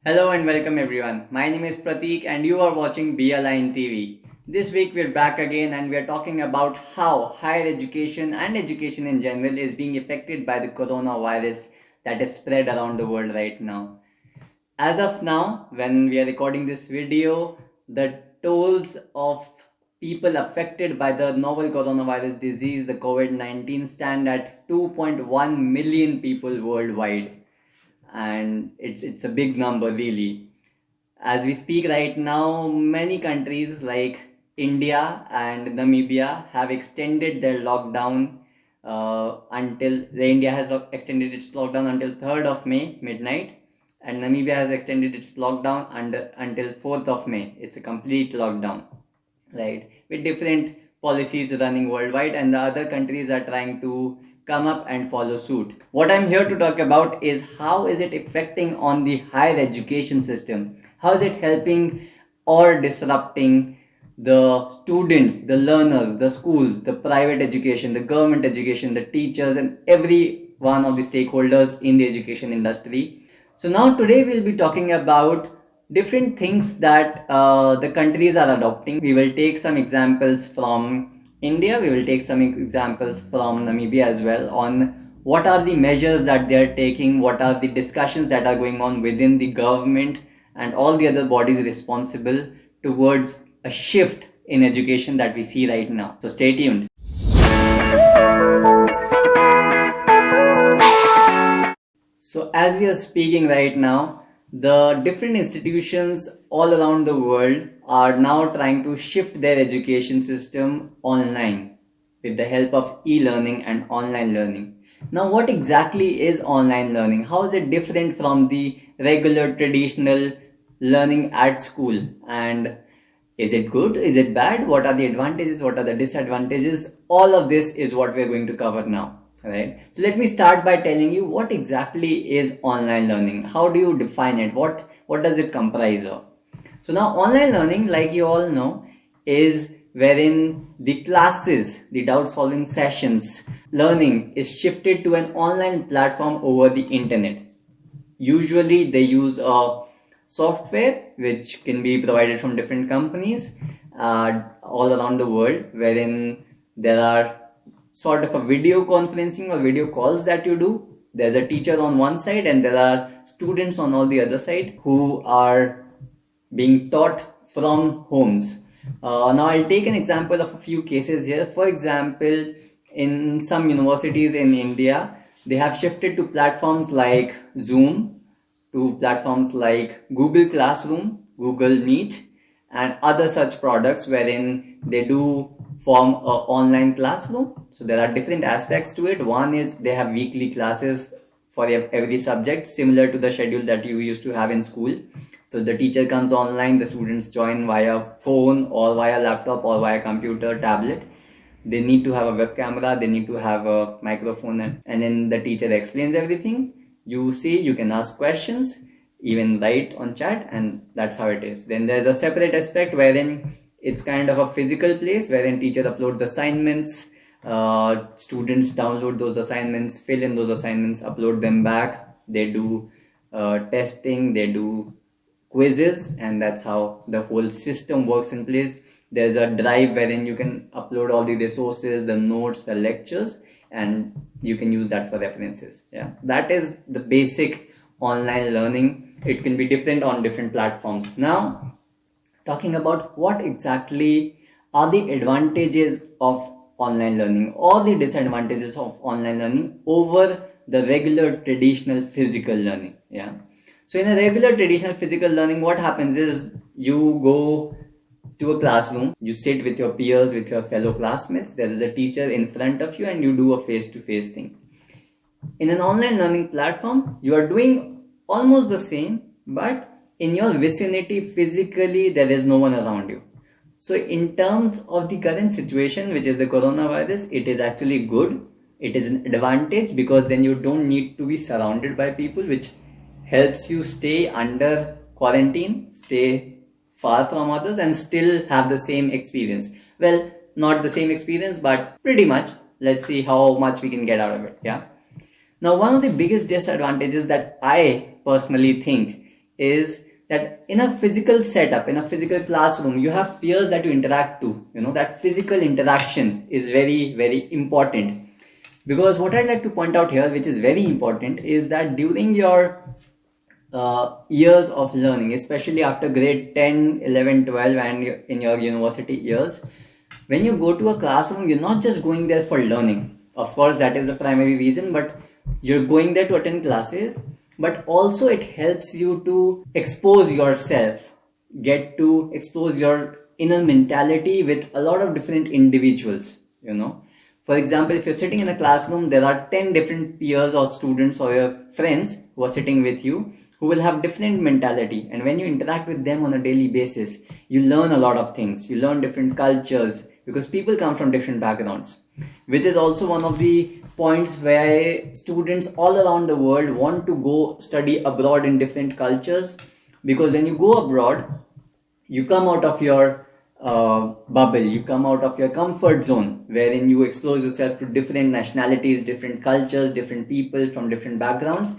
Hello and welcome everyone. My name is Prateek and you are watching BLIN TV. This week we're back again and we are talking about how higher education and education in general is being affected by the coronavirus that is spread around the world right now. As of now, when we are recording this video, the tolls of people affected by the novel coronavirus disease, the COVID-19, stand at 2.1 million people worldwide, and it's a big number really. As we speak right now, many countries like India and Namibia have extended their lockdown until the India has extended its lockdown until 3rd of May midnight, and Namibia has extended its lockdown until 4th of May. It's a complete lockdown, right? With different policies running worldwide, and the other countries are trying to come up and follow suit. What I'm here to talk about is how is it affecting on the higher education system? How is it helping or disrupting the students, the learners, the schools, the private education, the government education, the teachers, and every one of the stakeholders in the education industry? So now today we'll be talking about different things that the countries are adopting. We will take some examples from India, we will take some examples from Namibia as well on what are the measures that they are taking, what are the discussions that are going on within the government and all the other bodies responsible towards a shift in education that we see right now. So stay tuned. So as we are speaking right now, the different institutions all around the world are now trying to shift their education system online with the help of e-learning and online learning. Now, what exactly is online learning? How is it different from the regular traditional learning at school? And is it good? Is it bad? What are the advantages? What are the disadvantages? All of this is what we're going to cover now. Right. So let me start by telling you what exactly is online learning. How do you define it? What does it comprise of? So now online learning, like you all know, is wherein the classes, the doubt solving sessions, learning is shifted to an online platform over the internet. Usually they use a software which can be provided from different companies all around the world, wherein there are sort of a video conferencing or video calls that you do. There's a teacher on one side and there are students on all the other side who are being taught from homes. Now I'll take an example of a few cases here. For example, in some universities in India, they have shifted to platforms like Zoom, to platforms like Google Classroom, Google Meet, and other such products wherein they do form an online classroom. So there are different aspects to it. One is they have weekly classes for every subject, similar to the schedule that you used to have in school. So the teacher comes online, the students join via phone or via laptop or via computer, tablet. They need to have a web camera, they need to have a microphone, and then the teacher explains everything. You see, you can ask questions, even write on chat, and that's how it is. Then there's a separate aspect wherein it's kind of a physical place wherein teacher uploads assignments, students download those assignments, fill in those assignments, upload them back. They do testing, they do quizzes, and that's how the whole system works in place. There's a drive wherein you can upload all the resources, the notes, the lectures, and you can use that for references. Yeah, that is the basic online learning. It can be different on different platforms. Now, talking about what exactly are the advantages of online learning or the disadvantages of online learning over the regular traditional physical learning. Yeah. So in a regular traditional physical learning, what happens is you go to a classroom, you sit with your peers, with your fellow classmates, there is a teacher in front of you and you do a face-to-face thing. In an online learning platform, you are doing almost the same, but in your vicinity physically there is no one around you. So in terms of the current situation, which is the coronavirus, it is actually good. It is an advantage because then you don't need to be surrounded by people, which helps you stay under quarantine, stay far from others, and still have the same experience. Well, not the same experience, but pretty much. Let's see how much we can get out of it. Yeah. Now, one of the biggest disadvantages that I personally think is that in a physical setup, in a physical classroom, you have peers that you interact to. That physical interaction is very, very important. Because what I'd like to point out here, which is very important, is that during your years of learning, especially after grade 10, 11, 12, and in your university years, when you go to a classroom, you're not just going there for learning. Of course, that is the primary reason, but you're going there to attend classes, but also it helps you to expose yourself, get to expose your inner mentality with a lot of different individuals. For example, if you're sitting in a classroom, there are 10 different peers or students or your friends who are sitting with you who will have different mentality. And when you interact with them on a daily basis, you learn a lot of things. You learn different cultures because people come from different backgrounds, which is also one of the points where students all around the world want to go study abroad in different cultures. Because when you go abroad, you come out of your bubble, you come out of your comfort zone, wherein you expose yourself to different nationalities, different cultures, different people from different backgrounds,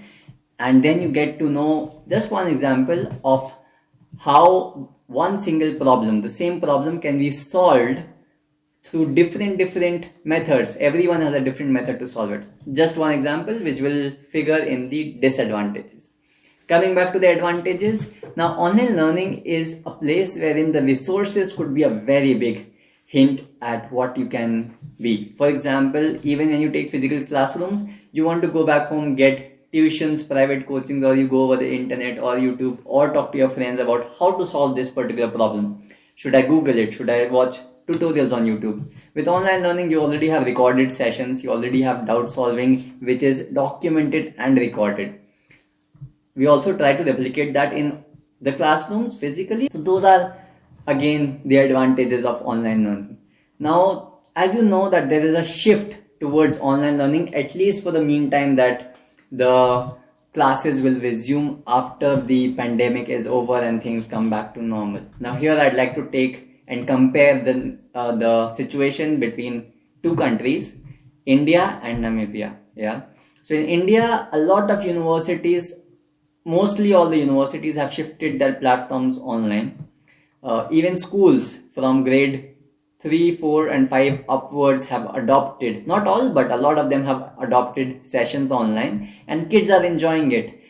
and then you get to know just one example of how one single problem, the same problem, can be solved through different methods. Everyone has a different method to solve it. Just one example which will figure in the disadvantages. Coming back to the advantages, now online learning is a place wherein the resources could be a very big hint at what you can be. For example, even when you take physical classrooms, you want to go back home, get tuitions, private coachings, or you go over the internet or YouTube or talk to your friends about how to solve this particular problem. Should I Google it? Should I watch tutorials on YouTube? With online learning, you already have recorded sessions, you already have doubt solving, which is documented and recorded. We also try to replicate that in the classrooms physically. So those are again the advantages of online learning. Now, as you know that there is a shift towards online learning, at least for the meantime, that the classes will resume after the pandemic is over and things come back to normal. Now here I'd like to take and compare the situation between two countries, India and Namibia. Yeah. So in India, a lot of universities, mostly all the universities, have shifted their platforms online. Even schools from grade 3, 4 and 5 upwards have adopted, not all, but a lot of them have adopted sessions online, and kids are enjoying it.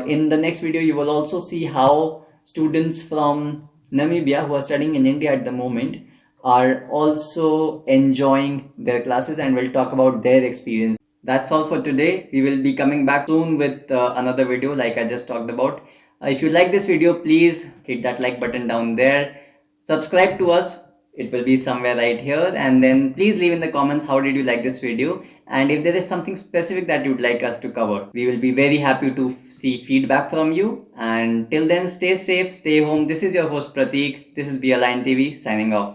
In the next video, you will also see how students from Namibia who are studying in India at the moment are also enjoying their classes, and we'll talk about their experience. That's all for today. We will be coming back soon with another video like I just talked about. If you like this video, please hit that like button down there. Subscribe to us. It will be somewhere right here. And then please leave in the comments how did you like this video. And if there is something specific that you'd like us to cover, we will be very happy to see feedback from you. And till then, stay safe, stay home. This is your host Prateek. This is BLine TV signing off.